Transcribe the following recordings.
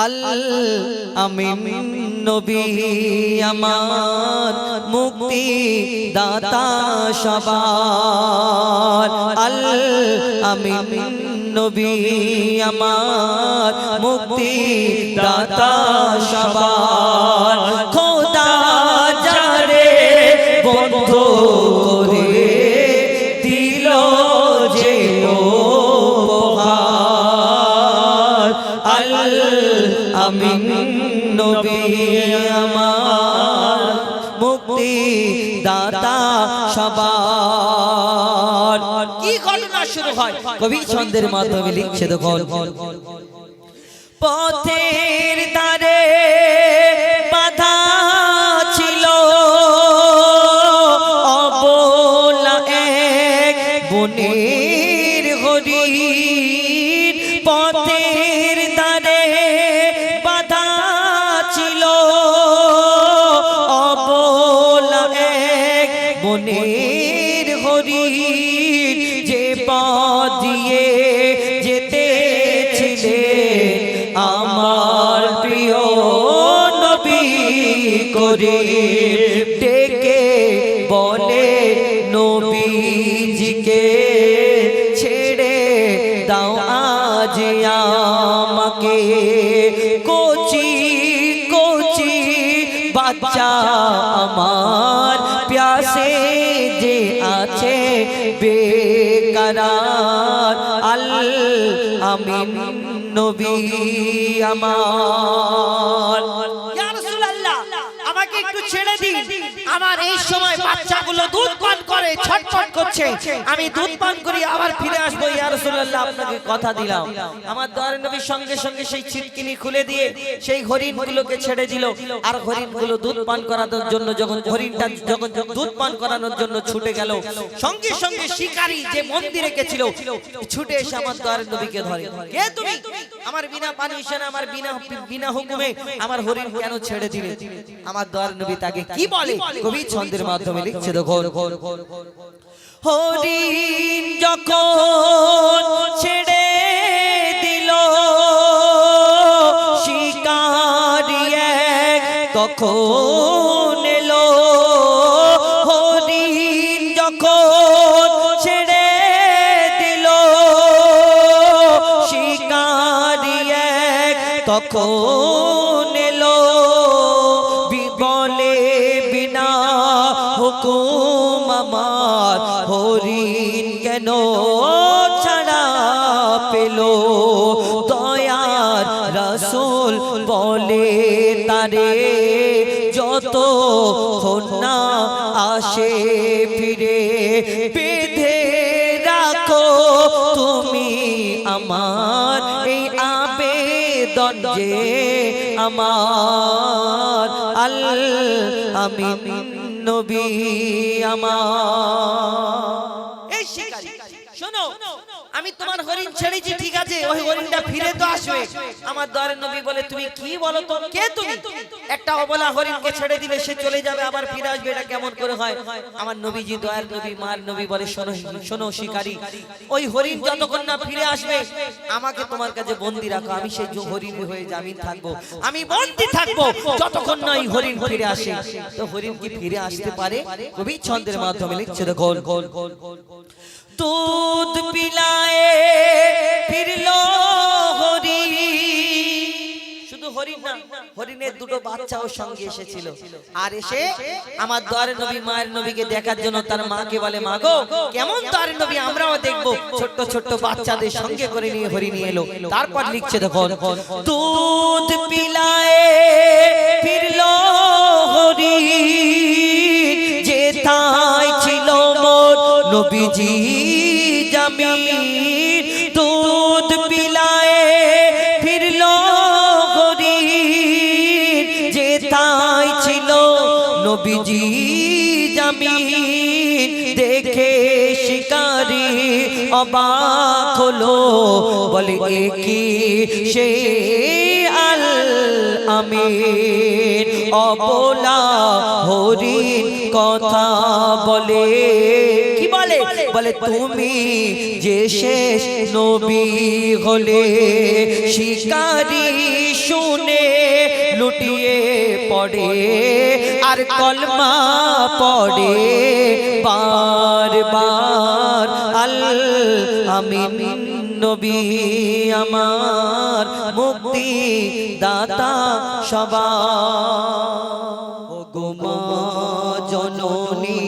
আল আমিন নবী আমার মুক্তি দাতা সবার। আল আমিন নবী আমার মুক্তি দাতা সবার। খোদা যারে বন্ধু করে দিল যে উপহার। আল আমিন নবী আমার মুক্তি দাতা সবার। কি ঘটনা শুরু হয় কবি ছন্দের মাধ্যমে লিখছে দেখুন। পথের ধারে বাধা ছিল অবলা এক বনের হরিণ। পথের ধারে বাধা ছিল অবলা এক বনের হরিণ। যে পথ দিয়ে যেতে ছিলে আমার প্রিয় নবী করে ডেকে বলে নবীজিকে ছেড়ে দাও আজ আমাকে। কোচি কোচি বাচ্চা আমার প্যাসে যে আছে বেকরার। আল আমিন নবী আমার। ইয়া রাসূলুল্লাহ আমাকে একটু ছেড়ে দিন, আমার এই সময় বাচ্চাগুলো দুধ পান করে ছটফট করছে, আমি দুধ পান করি আবার ফিরে আসবো। ইয়া রাসূলুল্লাহ আপনাকে কথা দিলাম। আমার দয়ার নবী সঙ্গে সঙ্গে সেই ছিটকিনি খুলে দিয়ে সেই হরিণগুলোকে ছেড়ে দিল। আর হরিণগুলো দুধ পান করানোর জন্য যখন হরিণটা যখন দুধ পান করানোর জন্য ছুটে গেল, সঙ্গে সঙ্গে শিকারী যে মন্দিরে গেছিল ছুটে এসে আমার দয়ার নবীকে ধরে। কে তুমি? আমার বিনা পারমিশনে আমার বিনা হুকুমে আমার হরিণ কেন ছেড়ে দিলে? আমার দয়ার নবী তাকে কি বলে কবি ছন্দের মাধ্যমে লিখছে দেখুন। হরিণ যখন ছেড়ে দিল শিকারী এক তখন এলো। হরিণ যখন ছেড়ে দিল শিকারী এক তখন এলো। বলে বিনা হুকুম আমার হরিণ কেন ছাড়া পেল? দয়ার রাসূল বলে তারে যত না আসে ফিরে বেঁধে রাখো তুমি আমার এই আবেদন যে আমার। আল আমিন নবী আমার। এই শিকারী শোনো, আমি তোমার হরিণ ছেড়েছি ঠিক আছে, ওই হরিণটা ফিরে তো আসবে। আমার দয়ার নবী বলে তুমি কি বলো তো, কে তুমি? একটা অবলা হরিণকে ছেড়ে দিলে সে চলে যাবে আবার ফিরে আসবে, এটা কেমন করে হয়? আমার নবীজি দয়ার নবী মার নবী বলে শোনো শোনো শিকারী, ওই হরিণ যতক্ষণ না ফিরে আসবে আমাকে তোমার কাছে বন্দী রাখো। আমি সেই হরিণ হয়ে জামিন থাকবো, আমি বন্দী থাকবো যতক্ষণ না এই হরিণ ফিরে আসে। তো হরিণ কি ফিরে আসতে পারে? কবি ছন্দের মাধ্যমে লিখছে দেখো। दूध पिलाए फिरलो हरिण। শুধু হরিণ না, হরিণের দুটো বাচ্চাও সঙ্গে এসেছিল। আর এসে আমার দয়ার নবী মায়ের নবীকে দেখার জন্য তার মাকে বলে মা গো কেমন দয়ার নবী আমরাও দেখবো। ছোট্ট ছোট্ট বাচ্চাদের সঙ্গে করে নিয়ে হরিণ এলো। তারপর লিখছে দেখো, দুধ পিলায়ে ফিরলো হরিণ যেথায় ছিল মোর নবীজি জামিন। দুধ পিলায়ে ফিরলো হরিণ যেথায় ছিল নবীজি জামিন। দেখে শিকারী অবাক হলো, বলে একি সে আল আমিন। অবলা হরিণ কথা বলে, কি বলে? বলে তুমি যে শেষ নবী হলে। শিকারী শুনে পড়ে আর কলমা পড়ে বার বার আল আমিন নবী আমার মুক্তি দাতা সবার। ও গো মা জননী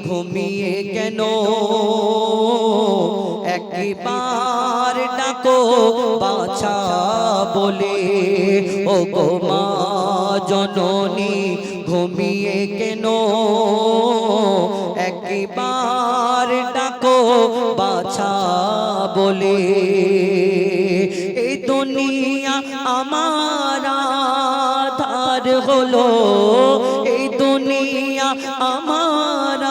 ঘুমিয়ে কেন একবার ডাকো বাছা বলে। ও গো মা জননী ঘুমিয়ে কেন একবার ডাকো বাছা বলে। এই দুনিয়া আমার আধার হলো, এই দুনিয়া আমার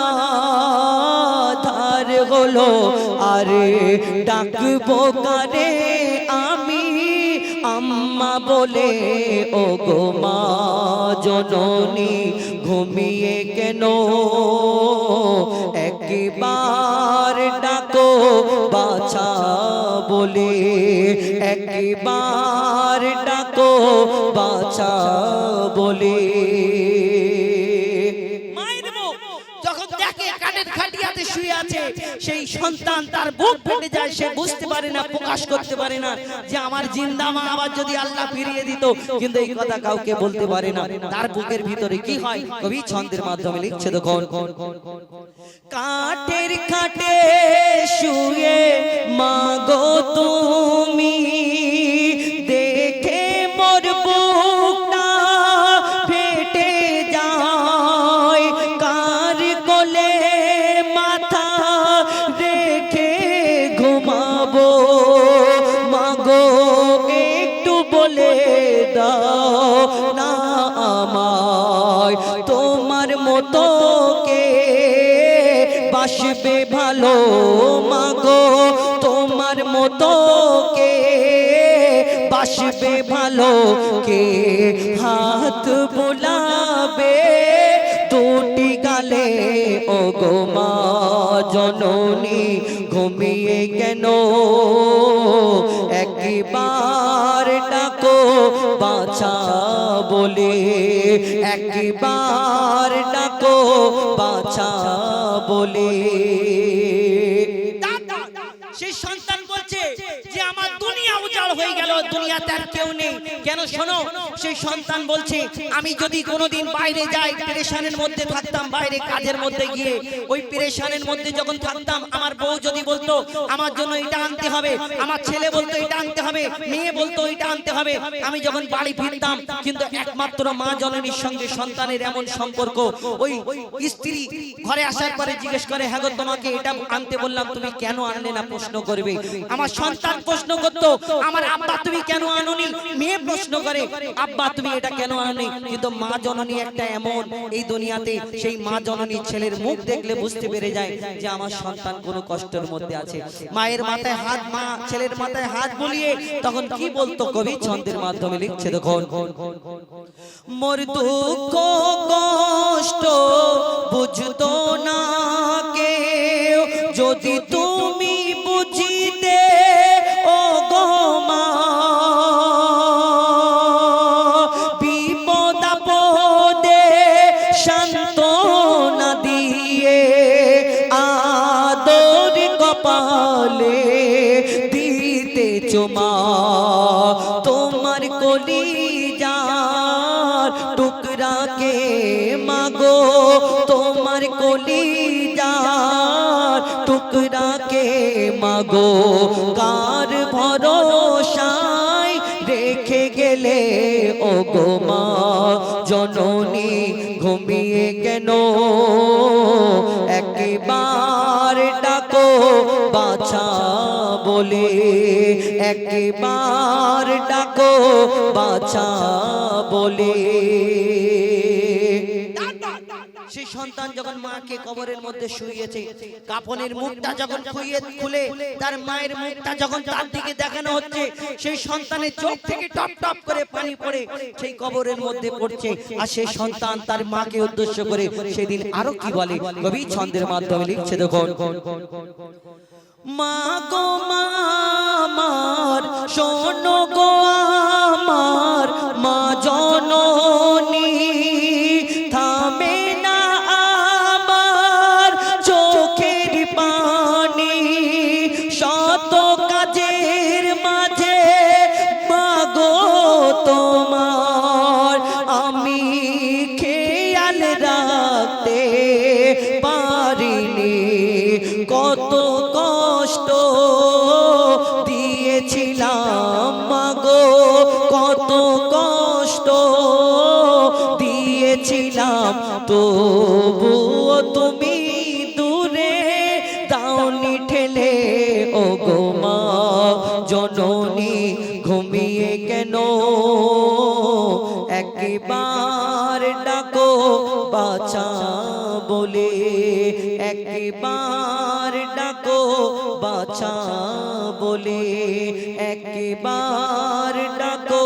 আধার হলো, আরে ডাকবো কারে আমি আম্মা বলে। ও গো মা জননী ঘুমিয়ে কেন একবার ডাকো বাছা বলে, একবার ডাকো বাছা বলে। যখন দেখে কাঠের খাটিয়াতে শুয়ে আছে সেই সন্তান তার বুক ফেটে যায়, সে বুঝতে পারে না, প্রকাশ করতে পারে না যে আমার জিন্দা মা আবার যদি আল্লাহ ফিরিয়ে দিত, কিন্তু এই কথা কাউকে বলতে পারে না। তার বুকের ভিতরে কি হয় কবি ছন্দের মাধ্যমে লিখছে দেখুন। কাঠের খাটে শুয়ে মাগো তুমি দেখে মোর বুকটা ফেটে যায়, কার কোলে মাথা রেখে ঘুমাবো মাগো একটু বলে দাও না আমায়, তোমার মতো কে বাসবে ভালো মাগো, তোমার মতো কে বাসবে ভালো, কে হাত বোলাবে দুটি গালে। ও গো মা জননী ঘুমিয়ে কেন একবার ডাকো বাছা বলে, একবার ডাকো বাছা বলে। সেই সন্তান বলছে যে আমার দুনিয়া উজাড় হয়ে গেল, দুনিয়াতে আর কেউ নেই। কেন শোনো, সেই সন্তান বলছে আমি যদি কোনোদিন বাইরে যাই, পেরেশানের মধ্যে থাকতাম, বাইরে কাজের মধ্যে গিয়ে ওই পেরেশানের মধ্যে যখন থাকতাম, আমার বউ যদি বলতো আমার জন্য এটা আনতে হবে, আমার ছেলে বলতো এটা আনতে হবে, মেয়ে বলতো এটা আনতে হবে, আমি যখন বাড়ি ফিরতাম, কিন্তু একমাত্র মা জননীর সঙ্গে সন্তানের এমন সম্পর্ক, ওই স্ত্রী ঘরে আসার পরে জিজ্ঞেস করে হ্যাঁ গো তোমাকে এটা আনতে বললাম তুমি কেন আনলে না, প্রশ্ন করবে। আমার সন্তান প্রশ্ন করতো আমার আব্বা তুমি কেন আনোনি, মেয়ে প্রশ্ন করে আব্বা তুমি এটা কেন আনোনি। কিন্তু মা জননী একটা এমন এই দুনিয়াতে, সেই মা জননী ছেলের মুখ দেখলে বুঝতে পেরে যায় যে আমার সন্তান কোনো কষ্টের মধ্যে আছে। মায়ের মাথায় হাত, মা ছেলের মাথায় হাত বুলিয়ে তখন কি বলতো কবি ছন্দের মাধ্যমে লিখছে দেখুন। মোর দুঃখ কষ্ট বুঝতো না কেউ, যদি তুমি বুঝিতে ও গো মা, বিপদ আপদে সান্ত্বনা দিয়ে আদর কপালে দিতে চুমা, তোমার কলিজার টুকরাকে মাগো, তোমার কলিজার টুকরাকে মাগো, কার ভরসায় রেখে গেলে ও গো মা জননী ঘুমিয়ে কেন একবার ডাকো বাছা বলে, একবার ডাকো বাছা বলে। সেই সন্তান যখন মাকে কবরের মধ্যে শুইয়েছে, কাফনের মুখটা যখন খুলে তার মায়ের মুখটা যখন তার দিকে দেখানো হচ্ছে, সেই সন্তানের চোখ থেকে টপ টপ করে পানি পড়ে সেই কবরের মধ্যে পড়ছে। আর সেই সন্তান তার মাকে উদ্দেশ্য করে সেদিন আরো কি বলে কবি ছন্দের মাধ্যমে লিখছে দেখুন। মা গো মা আমার শোনো গো আমার মা জননী, তবুও তুমি দূরে দাওনি ঠেলে ও গো মা জননী ঘুমিয়ে কেন একবার ডাকো বাঁচা বলে একবার ডাকো বাঁচা বলে একবার ডাকো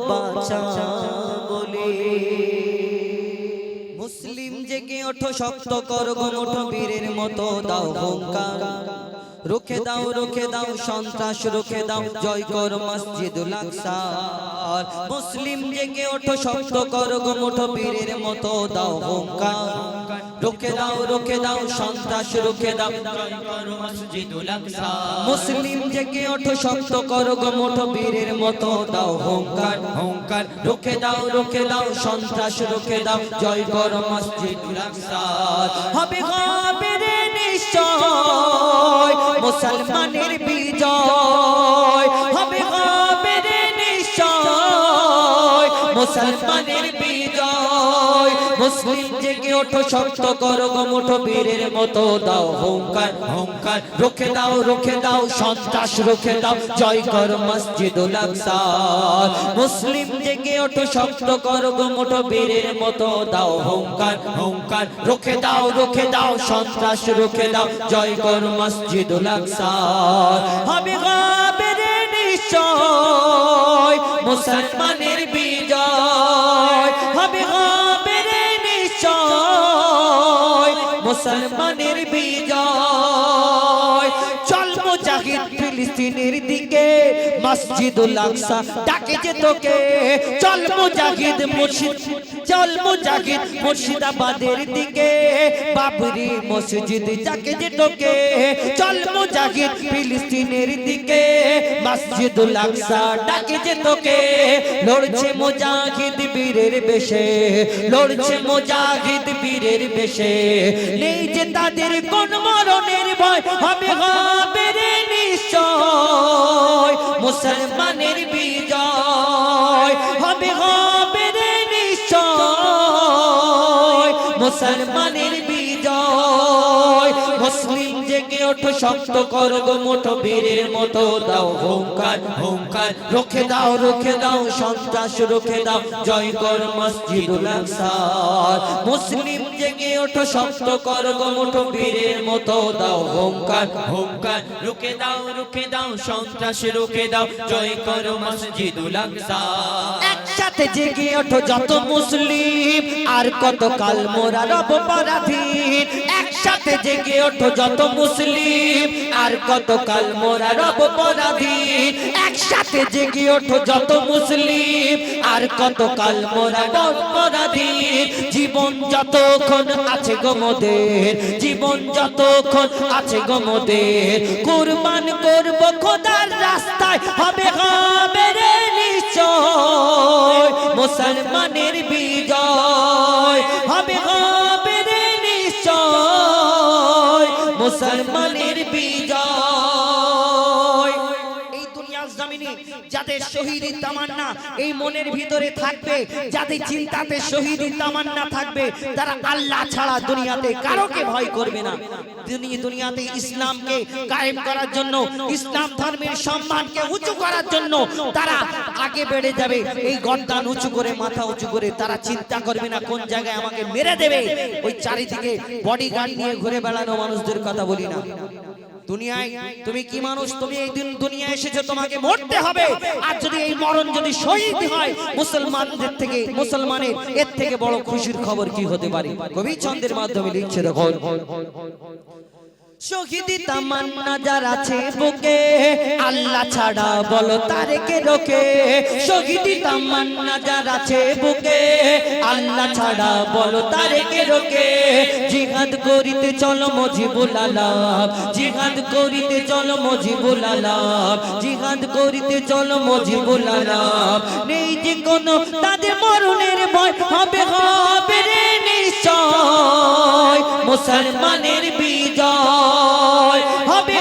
বাঁচা বলে মুসলিম জেগে ওঠো শক্ত করো মুঠো বীরের মতো দাও হুঙ্কার রুখে দাও সন্ত্রাস রুখে দাও জয় করো মসজিদুল আকসা মুসলিম জেগে ওঠো শক্ত করো মুঠো বীরের মতো দাও হুঙ্কার রুখে দাও সন্ত্রাস রুখে দাও জয় করো মসজিদুল আকসা মুসলিম জেগে ওঠো শক্ত করো মুঠো বীরের মতো দাও হুঙ্কার রুখে দাও সন্ত্রাস রুখে দাও জয় করো মসজিদুল আকসা হবে রে নিশ্চয় মুসলমানের বিজয় হবে রে নিশ্চয় মুসলমানের বিজয় মুসলিম জেগে ওঠো শক্ত করো মুঠো বীরের মতো দাও হুঙ্কার রুখে দাও সন্ত্রাস রুখে দাও জয় করো মসজিদুল আকসা মুসলিম জেগে ওঠো শক্ত করো মুঠো বীরের মতো দাও হুঙ্কার রুখে দাও সন্ত্রাস রুখে দাও জয় করো মসজিদুল আকসা হবে রে নিশ্চয় মুসলমানের বিজয় হবে রে নিশ্চয় মুসলমানের বিজয় চল মুজাহিদ ফিলিস্তিনের দিকে মসজিদুল আকসা ডাকে যে তোকে চল মুজাহিদ মুর্শিদাবাদের দিকে বাবরি মসজিদ ডাকে যে তোকে চল মুজাহিদ ফিলিস্তিনের দিকে মসজিদুল আকসা ডাকে যে তোকে লড়ছে মুজাহিদ বীরের বেশে নেই যে তাদের কোন মরণের ভয় হবে রে নিশ্চয় মুসলমানের বিজয় হবে রে নিশ্চয় মুসলমানের বিজয় মুসলিম জেগে ওঠো শক্ত করো মুঠো বীরের মতো দাও হুঙ্কার রুখে দাও সন্ত্রাস রুখে দাও জয় করো মসজিদুল আকসা মুসলিম জেগে ওঠো শক্ত করো মুঠো বীরের মতো দাও হুঙ্কার রুখে দাও সন্ত্রাস রুখে দাও জয় করো মসজিদুল আকসা একসাথে জেগে ওঠো যত মুসলিম আর কত কাল মোরা রব পরাধীন একসাথে জেগে ওঠো যত মুসলিম আর কত কাল মোরা রব পরাধীন একসাথে জেগে ওঠো যত মুসলিম আর কত কাল মোরা রব পরাধীন জীবন যতক্ষণ আছে গো মোদের কুরবান করব খোদার রাস্তায় হবে রে নিশ্চয় মুসলমানের বিজয় হবে রে নিশ্চয় মুসলমানের বিজয় এই দুনিয়ার জমিনে যাদের শহীদের তামান্না এই মনের ভিতরে থাকবে যাদের চিন্তাতে শহীদের তামান্না থাকবে তারা আল্লাহ ছাড়া দুনিয়াতে কারোকে ভয় করবে না দুনিয়াতে ইসলামকে কায়েম করার জন্য ইসলাম ধর্মের সম্মানকে উঁচু করার জন্য তারা আগে বেড়ে যাবে এই গর্দান উঁচু করে মাথা উঁচু করে তারা চিন্তা করবে না কোন জায়গায় আমাকে মেরে দেবে ওই চারিদিকে বডিগার্ড নিয়ে ঘুরে বেড়ানো মানুষদের কথা বলি না দুনিয়ায় তুমি কি মানুষ তুমি এই দিন দুনিয়ায় এসেছো তোমাকে মরতে হবে আর যদি এই মরণ যদি শহীদ হয় মুসলমানদের থেকে মুসলমানের এর থেকে বড় খুশির খবর কি হতে পারে কবি ছন্দের মাধ্যমে লিখছে দেখো শহীদি তামান্না যার আছে বুকে আল্লাহ ছাড়া বলো তারে কে রোকে শহীদি তামান্না যার আছে বুকে আল্লাহ ছাড়া বলো তারে কে রোকে জিহাদ করিতে চলো মুজিবুল আলাম জিহাদ করিতে চলো মুজিবুল আলাম জিহাদ করিতে চলো মুজিবুল আলাম নেই যে কোনো তাদের মরণের ভয় হবে রে নিশ্চয় মুসলমানের বিজয় হবে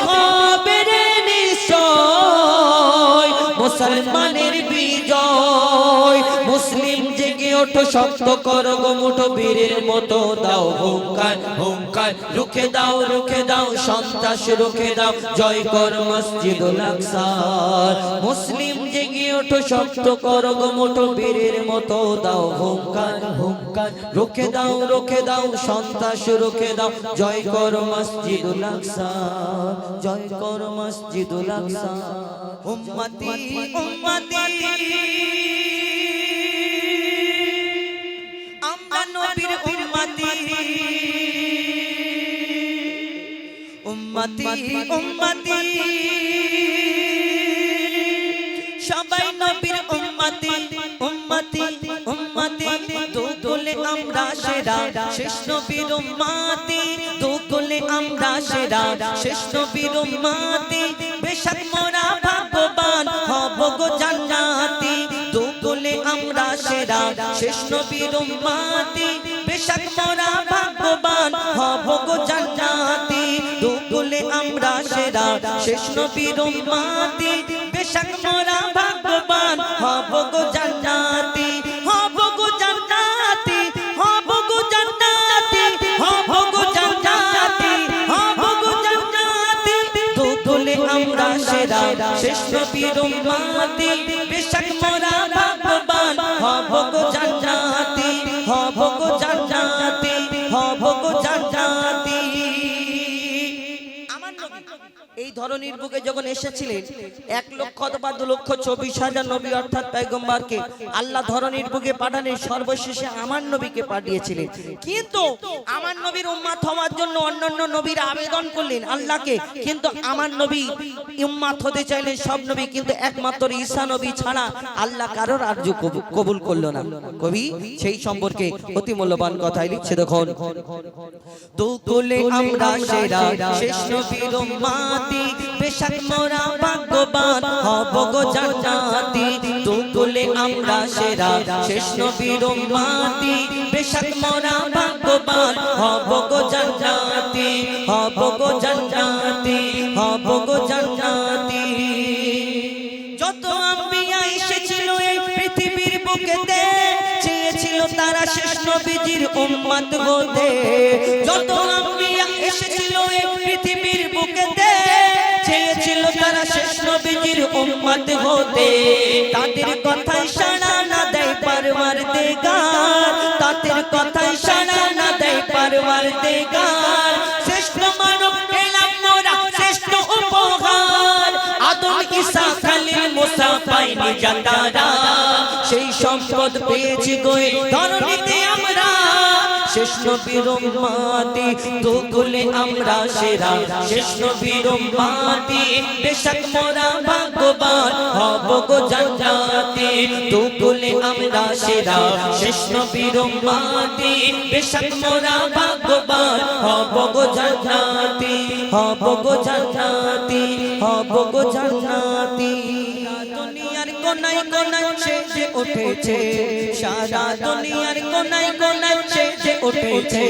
রে নিশ্চয় মুসলমানের বিজয় মুসলিম জেগে ওঠো শক্ত করো গো মুঠো বীরের মতো দাও হুঙ্কার হুঙ্কার রুখে দাও সন্ত্রাস রুখে দাও জয় কর মসজিদুল আকসা মুসলিম জেগে ওঠো শক্ত করো গো মুঠো বীরের মতো দাও হুঙ্কার হুঙ্কার রুখে দাও সন্ত্রাস রুখে দাও জয় কর মসজিদুল আকসা জয় কর মসজিদুল আকসা উম্মতি উম্মতি আমরা নবীর উম্মতি উম্মতি উম্মতি সবাই নবীর উম্মতি উম্মতি উম্মতি দুকুলে আমরা সেরা শেষ নবীর উম্মতি দুকুলে আমরা সেরা শেষ নবীর উম্মতি বেশক মোরা ভাগ্যবান হব গো জান্নাতি দুকুলে আমরা সেরা শেষ নবীর উম্মতি বেশক মোরা ভাগ্যবান হব গো জান্নাতি দুকুলে আমরা সেরা শেষ নবীর উম্মতি বেশক মোরা ভাগ্যবান হব গো জান্নাতি হব গো জান্নাতি হব গো জান্নাতি হব গো জান্নাতি হব গো জান্নাতি দুকুলে আমরা সেরা শেষ নবীর উম্মতি বেশক মোরা ভাগ্যবান হব গো জান্নাতি হব গো জান্নাতি হব গো জান্নাতি এই ধরনের বুকে যখন এসেছিলেন 1,00,000 অথবা 2,24,000 নবী অর্থাৎ পয়গম্বরকে আল্লাহ ধরনের বুকে পাঠালেন সর্বশেষে আমার নবীকে পাঠিয়েছিলেন কিন্তু আমার নবীর উম্মত হওয়ার জন্য অন্যান্য নবীরা আবেদন করলেন আল্লাহকে কিন্তু আমার নবী উম্মত হতে চাইলেন সব নবী কিন্তু একমাত্র ঈসা নবী ছাড়া আল্লাহ কারোর আরজ কবুল করলো না কবি সেই সম্পর্কে অতি মূল্যবান কথাই লিখছে দেখুন দুকুলে আমরা সেরা শেষ নবীর উম্মত বেশক মোরা ভাগ্যবান হব গো জান্নাতি দুকুলে আমরা সেরা শেষ নবীর উম্মতি বেশক মোরা ভাগ্যবান হব গো জান্নাতি হব গো জান্নাতি হব গো জান্নাতি যত আম্বিয়া এসেছিল এই পৃথিবীর বুকেতে চেয়েছিল তারা শেষ নবীজির উম্মত হতে যত আম্বিয়া এসেছিল এই পৃথিবীর বুকেতে চেয়েছিল তারা শেষ নবীজির উম্মত হতে তাদের কথাই সাড়া না দেয় পরওয়ারদিগার তাদের কথাই সাড়া না দেয় পরওয়ারদিগার শ্রেষ্ঠ মানব পেলাম মোরা শ্রেষ্ঠ উপহার আদম ঈসা খলিল মুসা পাইনি জাতারা সেই সম্পদ পেয়েছি গো ধরণীতে আমরা শেষ নবীর উম্মতি দুকুলে আমরা সেরা শেষ নবীর উম্মতি বেশক মোরা ভাগ্যবান হব গো জান্নাতি দুকুলে আমরা সেরা শেষ নবীর উম্মতি বেশক মোরা ভাগ্যবান হব গো জান্নাতি হব গো জান্নাতি হব গো জান্নাতি দুনিয়ার কোনায় কোনায় সেজে উঠেছে সারা দুনিয়ার কোনায় কোনায় সেজে উঠেছে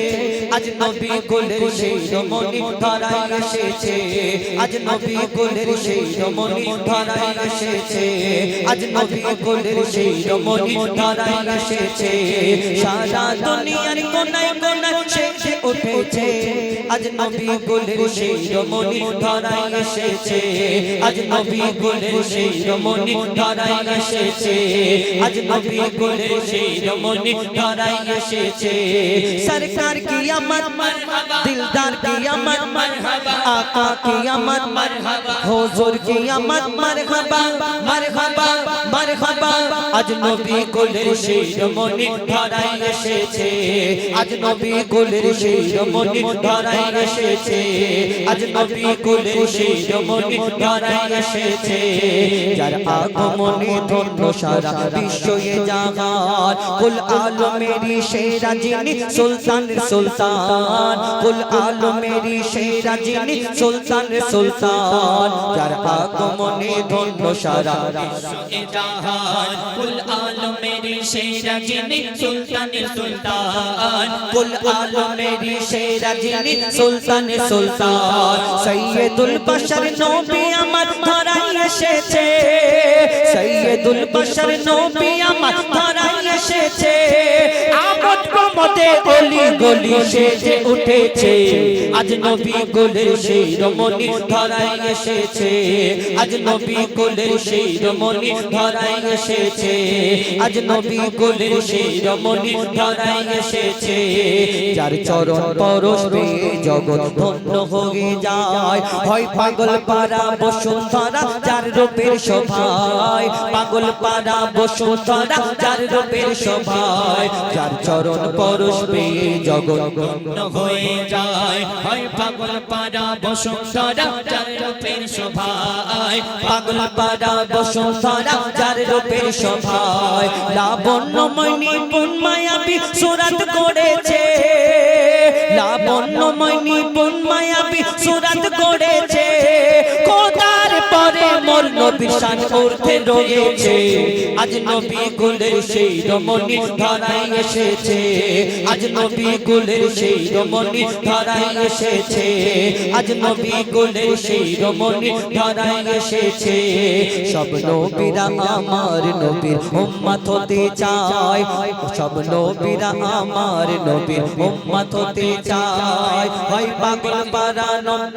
আজ নবী কুলের সেই রমণী ধরায় এসেছে আজ নবী কুলের সেই রমণী ধরায় এসেছে আজ নবী কুলের সেই রমণী ধরায় এসেছে সারা দুনিয়ার কোনায় কোনায় সেজে উঠেছে আজ নবী কুলের সেই রমণী ধরায় এসেছে আজ নবী কুলের সেই রমণী ধরায় এসেছে আজ নবী কুলের সেই রমণী ধরায় এসেছে सरकार की आमद मरहबा दिलदार की आमद मरहबा आका की आमद मरहबा हुजूर की आमद मरहबा मरहबा मरहबा आज नबी कुलेर সেই রমণী ধরায় এসেছে আজ নবী কুলের সেই রমণী ধরায় এসেছে আজ নবী কুলের সেই রমণী ধরায় এসেছে যার আগমনে ধন্য সারা বিশ্বয়ে জাহান কুল আলমেরি সেরা যিনি সুলতান সুলতান কুল আলমেরি সেরা যিনি সুলতান সুলতান যার আগমনে ধন্য সারা বিশ্বয়ে জাহান কুল আলমেরি সেরা যিনি সুলতান সুলতান কুল আলমেরি সেরা যিনি সুলতান সুলতান সৈয়দুল বশর নবী আমার ধরায় এসেছে সৈয়দুল বশর নবী আমার ধরায় এসেছে জগতে অলি গলি সেজে উঠেছে আজ নবী কুলের সেই রমণী ধরায় এসেছে আজ নবী কুলের সেই রমণী ধরায় এসেছে আজ নবী কুলের সেই রমণী ধরায় এসেছে যার চরণ পরশ পেয়ে জগৎ ধন্য হয়ে যায় হয় পাগল পারা বসুন্ধরা যার রূপের শোভায় পাগল পারা বসুন্ধরা যার রূপের শোভায় যার চরণ পরশ পেয়ে জগৎ ধন্য হয়ে যায় হয় পাগল পারা বসুন্ধরা যার রূপের শোভায় পাগল পারা বসুন্ধরা যার রূপের শোভায় লাবণ্যময় নিপুণ মায়াবী সুরাত করেছে লাবণ্যময় নিপুণ মায়াবী সুরাত করেছে খোদার পরে মোর নবীর শান উঠে রয়েছে আজ নবী কুলের সেই রমণী ধরায় এসেছে আজ নবী কুলের সেই রমণী ধরায় এসেছে আজ নবী কুলের সেই রমণী ধরায় এসেছে সব নবীরা আমার নবীর উম্মত হতে চায় সব নবীরা আমার নবীর উম্মত হতে চায় হয় পাগল পারা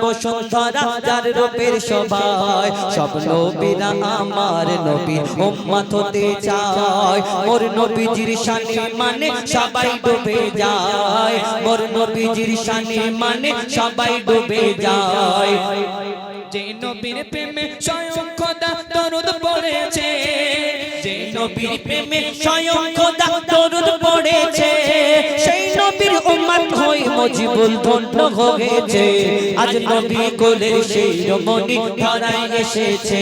বসুন্ধরা যার রূপের শোভায় সব নবীরা আমার নবীর উম্মত হতে চায় মোর নবীজির শানে মানে সবাই ডুবে যায় মোর নবীজির শানে মানে সবাই ডুবে যায় যে নবীর প্রেমে স্বয়ং খোদা দরুদ পড়েছে যে নবীর প্রেমে স্বয়ং খোদা দরুদ পড়েছে সেই নবীর উম্মত হই মুজিবুল ধন্য হয়েছে আজ নবী কুলের সেই রমণী ধরায় এসেছে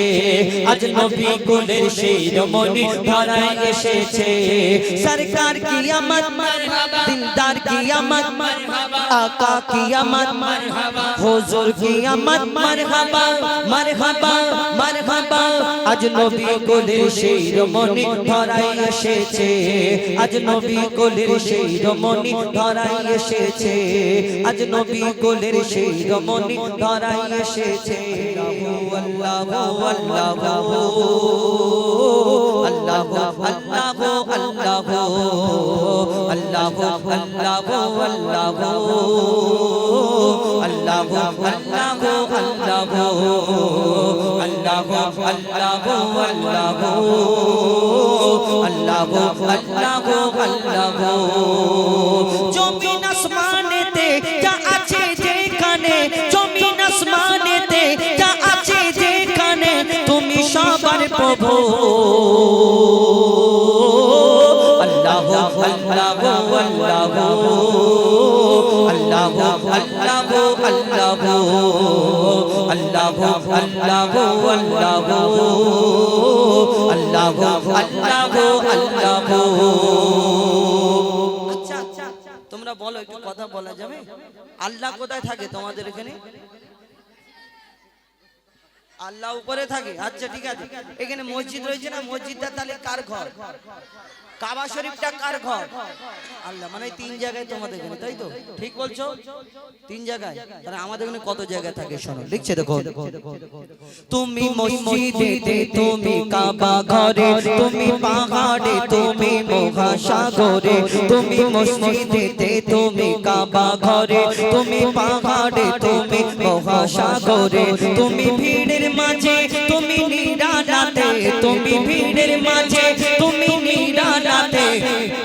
আজ নবী কুলের সেই রমণী ধরায় এসেছে সরকার কিয়ামত মারহাবা দিলদার কিয়ামত মারহাবা আকা কিয়ামত মারহাবা হুজুর কিয়ামত মারহাবা মারহাবা মারহাবা আজ নবী কুলের সেই রমণী ধরায় এসেছে আজ নবী কুলের সেই রমণী ধরায় এসেছে আজ নবী কুলের সেই রমণী ধরায় এসেছে আল্লাহু আল্লাহু আল্লাহু আল্লাহু আল্লাহু আল্লাহু আল্লাহু আল্লাহু আল্লাহু আল্লাহু আল্লাহু আল্লাহু আল্লাহু জমিন আসমানেতে যা আছে যেখানে জমিন আসমানেতে যা আছে যেখানে তুমি সবার প্রভু আল্লাহু আল্লাহু আল্লাহু আল্লাহু আল্লাহু আল্লাহু আল্লাহু আল্লাহু আল্লাহু আল্লাহু আচ্ছা তোমরা বলো একটু কথা বলা যাবে আল্লাহ কোথায় থাকে তোমাদের এখানে আল্লাহ উপরে থাকে আচ্ছা ঠিক আছে এখানে মসজিদ রয়েছে না মসজিদটা তাহলে কার ঘর কাবা শরীফটা কার ঘর আল্লাহ মানে তিন জায়গায় তোমাদের এখানে তাই তো ঠিক বলছো তিন জায়গায় তাহলে আমাদের এখানে কত জায়গা থাকে শোনো লিখছে দেখো তুমি মসজিদে তুমি কাবা ঘরে তুমি পাহাড়ে তুমি মহাসাগরে তুমি মসজিদে তুমি কাবা ঘরে তুমি পাহাড়ে তুমি মহাসাগরে তুমি ভিড়ের মাঝে তুমি নিরালাতে তুমি ভিড়ের মাঝে তুমি নিরালাতে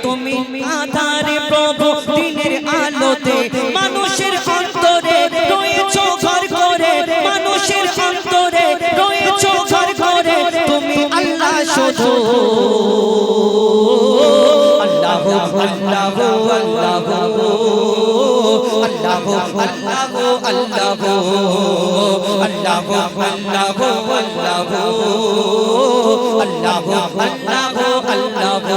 তুমি আধারে প্রভু দিনের আলোতে মানুষের অন্তরে রয়েছো ঘর করে মানুষের অন্তরে রয়েছো ঘর করে তুমি আল্লাহ শুধু আল্লাহু আল্লাহু আল্লাহু আল্লাহু আল্লাহু আল্লাহু আল্লাহু আল্লাহু আল্লাহু আল্লাহু আল্লাহু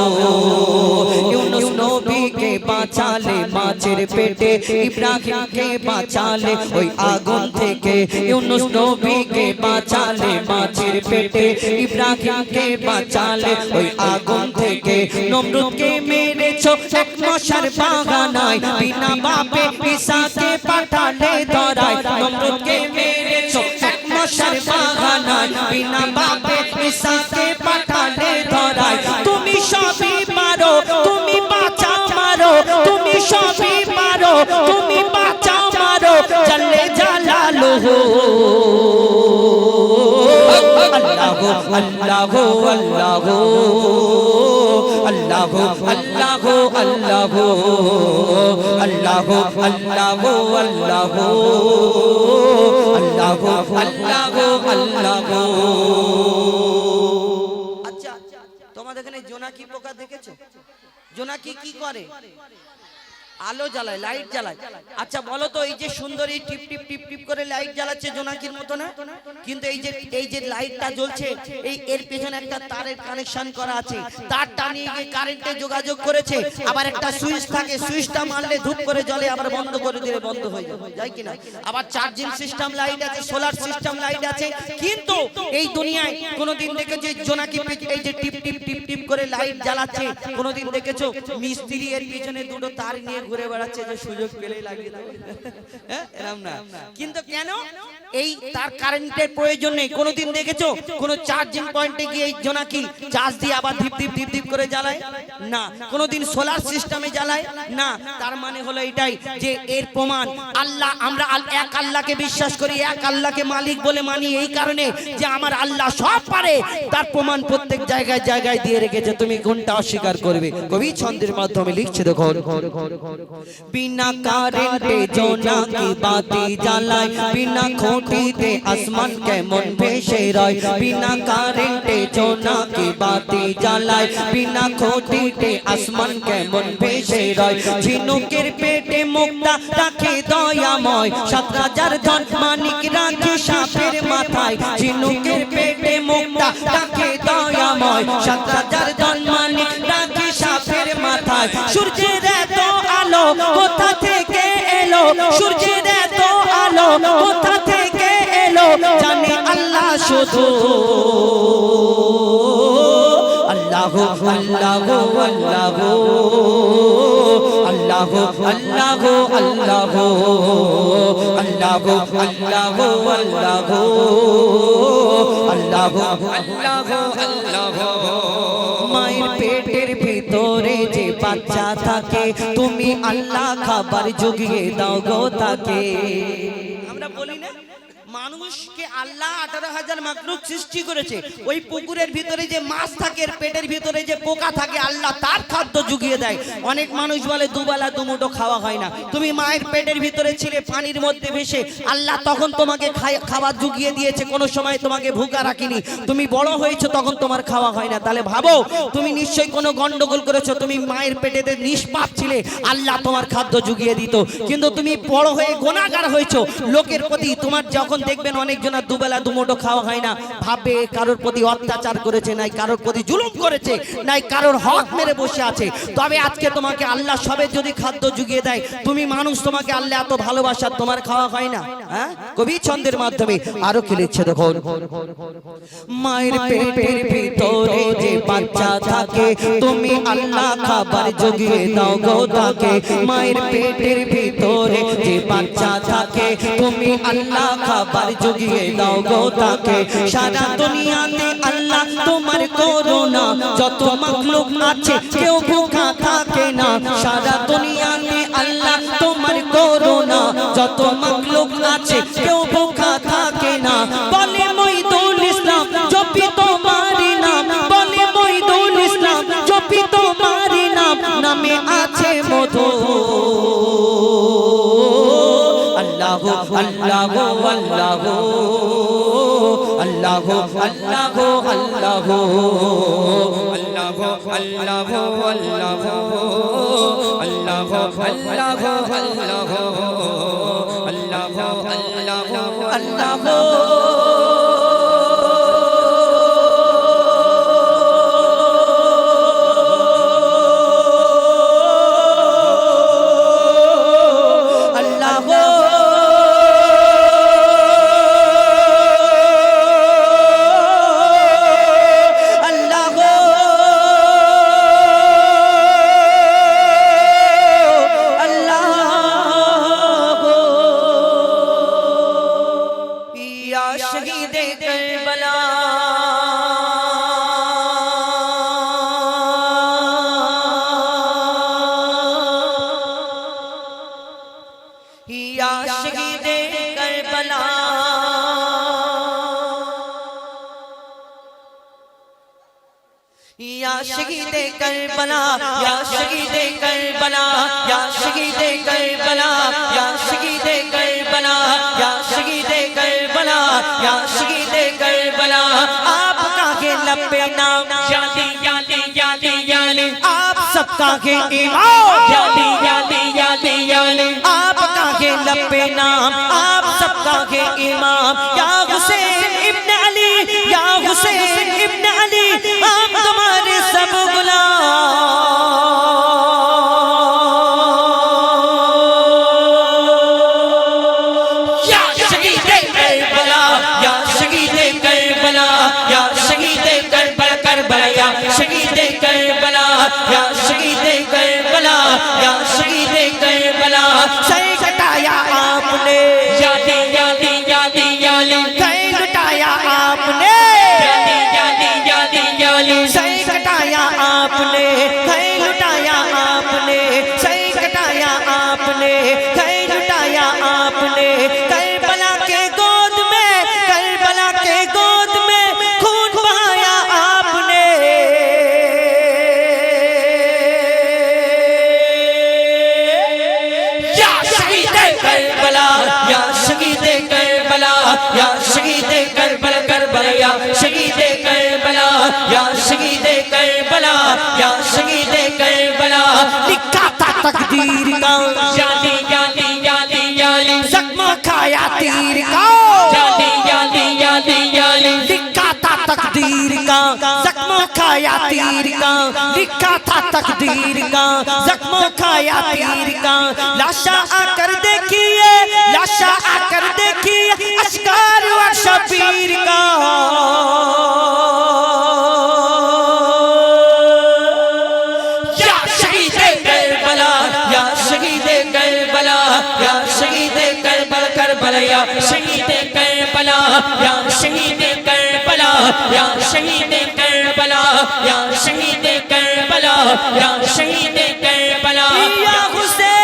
ইউনুস নবীকে বাঁচালে মাছের পেটে ইব্রাহিমকে বাঁচালে ওই আগুন থেকে ইউনুস নবীকে বাঁচালে মাছের পেটে ইব্রাহিমকে বাঁচালে ওই আগুন থেকে নমরুদকে মেরেছো এক মশার বাগানায় বিনা বাপে ঈসাকে পাঠালে ধরায় নমরুদকে মেরেছো এক মশার বাগানায় বিনা বাপে ঈসাকে পাঠালে ধরায় তুমি সবই পারো তুমি বাঁচা মারো তুমি আল্লাহ আল্লাহ আল্লাহ আল্লাহ আল্লাহ আল্লাহ আল্লাহ আল্লাহ আল্লাহ আল্লাহ। আচ্ছা, তোমাদের এখানে জোনাকি পোকা দেখেছো? জোনাকি কি করে? আলো জ্বালায়, লাইট জ্বালায়। আচ্ছা বলো তো, এই যে সুন্দরী টিপ টিপ টিপ টিপ করে লাইট জ্বালাচ্ছে জোনাকির মতো না? কিন্তু এই যে লাইটটা জ্বলছে, এর পেছনে একটা তারের কানেকশন করা আছে। তার টানিয়ে গিয়ে কারেন্টে যোগাযোগ করেছে। আবার একটা সুইচ থাকে, সুইচটা মারলে ধূপ করে জ্বলে, আবার বন্ধ করে দিলে বন্ধ হয়ে যাবে, যায় কিনা? আবার চার্জিং সিস্টেম লাইট আছে, সোলার সিস্টেম লাইট আছে। কিন্তু এই দুনিয়ায় কোনোদিন দেখেছো জোনাকি এই যে টিপ টিপ টিপ টিপ করে লাইট জ্বালাচ্ছে? কোনোদিন দেখেছো মিস্ত্রি এর পিছনে দুটো তার নিয়ে ঘুরে বেড়াচ্ছে যে সুযোগ পেলেই লাগিয়ে দেবে? হ্যাঁ, এরকম না। কিন্তু কেন এই তার কারেন্টের প্রয়োজন নেই? কোনোদিন দেখেছো কোন চার্জিং পয়েন্টে গিয়ে এই জোনাকি চার্জ দিয়ে আবার ধীপ ধীপ ধীপ ধীপ করে জ্বালায়? না। কোনোদিন সোলার সিস্টেমে জ্বালায়? না। তার মানে হলো এটাই যে এর প্রমাণ আল্লাহ, আমরা এক আল্লাহকে বিশ্বাস করি, এক আল্লাহকে মালিক বলে মানি, এই কারণে যে আমার আল্লাহ সব পারে। তার প্রমাণ প্রত্যেক জায়গায় জায়গায় দিয়ে রেখেছে। তুমি কোনটা অস্বীকার করবে? কবি ছন্দের মাধ্যমে লিখছে, দেখো, বিনা কারেন্টে জোনাকি বাতি জ্বালায়, বিনা খুঁটিতে আসমান কেমন ভেসে রয়। বিনা কারেন্টে জোনাকি বাতি জ্বালায়, বিনা খুঁটিতে আসমান কেমন ভেসে রয়। ঝিনুকের পেটে মুক্তা রাখে দয়াময়, ৭,০০০ ধন মানিক রাখে সাপের মাথায়। ঝিনুকের পেটে মুক্তা রাখে দয়াময়, ৭,০০০ ধন মানিক রাখে সাপের মাথায়। সূর্যের এত আলো কোথা থেকে এলো? সূর্যের এত আলো কোথা থেকে এলো? জানে আল্লাহ শুধু। আল্লাহ আল্লাহ আল্লাহ আল্লাহ আল্লাহ আল্লাহ আল্লাহ আল্লাহ আল্লাহ আল্লাহ। মায়ের পেটের ভিতরে যে বাচ্চা থাকে, তুমি আল্লাহ খাবার জুগিয়ে দাও গো তাকে। আমরা বলি না, মানুষকে আল্লাহ 18,000 মাখলুক সৃষ্টি করেছে। ওই পুকুরের ভিতরে যে মাছ থাকে, এর পেটের ভিতরে যে পোকা থাকে, আল্লাহ তার খাদ্য জুগিয়ে দেয়। অনেক মানুষ বলে দুবেলা দুমুঠো খাওয়া হয় না। তুমি মায়ের পেটের ভিতরে ছিলে, পানির মধ্যে ভেসে আল্লাহ তখন তোমাকে খাবার জুগিয়ে দিয়েছে, কোনো সময় তোমাকে ভুকা রাখিনি। তুমি বড় হয়েছো, তখন তোমার খাওয়া হয় না। তাহলে ভাবো, তুমি নিশ্চয়ই কোনো গন্ডগোল করেছো। তুমি মায়ের পেটেতে নিষ্পাপ ছিলে, আল্লাহ তোমার খাদ্য জুগিয়ে দিত। কিন্তু তুমি বড় হয়ে গুনাহগার হয়েছো। লোকের প্রতি তোমার যখন দেখবেন অনেকজনের দুবেলা দুমুঠো খাওয়া হয় না, ভাববে কারোর প্রতি অত্যাচার করেছে, নাই কারোর প্রতি জুলুম করেছে, নাই কারোর হক মেরে বসে আছে। তবে আজকে তোমাকে আল্লাহ সবে যদি খাদ্য জুগিয়ে দেয়, তুমি মানুষ, তোমাকে আল্লাহ এত ভালোবাসা, তোমার খাওয়া হয় না? হ্যাঁ, কবি ছন্দের মাধ্যমে আরো কি লিখছে, দেখো, মায়ের পেটের ভিতরে যে বাচ্চা থাকে, তুমি আল্লাহ খাবার জুগিয়ে দাও গো তাকে। মায়ের পেটের ভিতরে যে বাচ্চা থাকে, তুমি আল্লাহ খাবার জুগিয়ে দাও গো তাকে। সারা দুনিয়াতে আল্লাহ তোমার করুণা, যত মাখলুক আছে কেউ ভুখা থাকে না। সারা দুনিয়াতে আল্লাহ তোমার করুণা, যত মাখলুক আছে কেউ ভুখা থাকে না। বলে মঈদুল ইসলাম জপি তোমারি নাম, বলে মঈদুল ইসলাম জপি তোমারি নাম, নামে আছে মধু। আল্লাহ আল্লাহ আল্লাহ আল্লাহ আল্লাহ আল্লাহ আল্লাহ আল্লাহ আল্লাহ আল্লাহ আল্লাহ আল্লাহ আল্লাহ। शहीदे करबला या शहीदे करबला या शहीदे करबला या शहीदे करबला या शहीदे करबला या शहीदे करबला आपका के लबे नाम याली याली याली याली आप सबका के इमाम याली याली याली याली आपका के लबे नाम आप सबका के इमाम या हुसैन इब्न अली या हुसैन इब्न अली हम तुम्हारे सब गुलाम या शहीदे करबला या शहीदे करबला या शहीदे करबला करबला या शहीदे करबला या शहीदे करबला या शहीदे करबला सर कटाया आपने यादी यादी यादी याली सर कटाया आपने यादी यादी यादी याली सर कटाया आपने सर लुटाया आपने सर कटाया आपने सर लुटाया आपने करबला के गोद में करबला के गोद में खून बहाया आपने या शहीदे करबला या शहीदे करबला या शहीदे करबला करबला या शहीदे करबला या शहीदे करबला या शहीदे करबला लिखा था तकदीर का यादी यादी यादी याली जख्म खाया तीर का यादी यादी यादी याली लिखा था तकदीर का जख्म खाया तीर का लिखा था तकदीर का जख्म खाया तीर का लाशा आकर देखिए लाशा आकर देखिए अश्कार व शबीर का या शहीदे करबला या शहीदे करबला या शहीदे करबला करबला या शहीदे करबला या शहीदे करबला या शहीदे करबला या शहीदे करबला या शहीदे करबला या हुसैन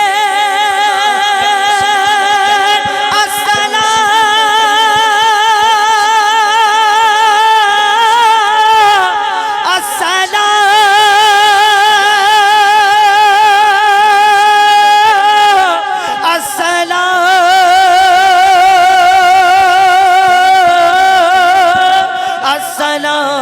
अस्सलाम अस्सलाम अस्सलाम अस्सलाम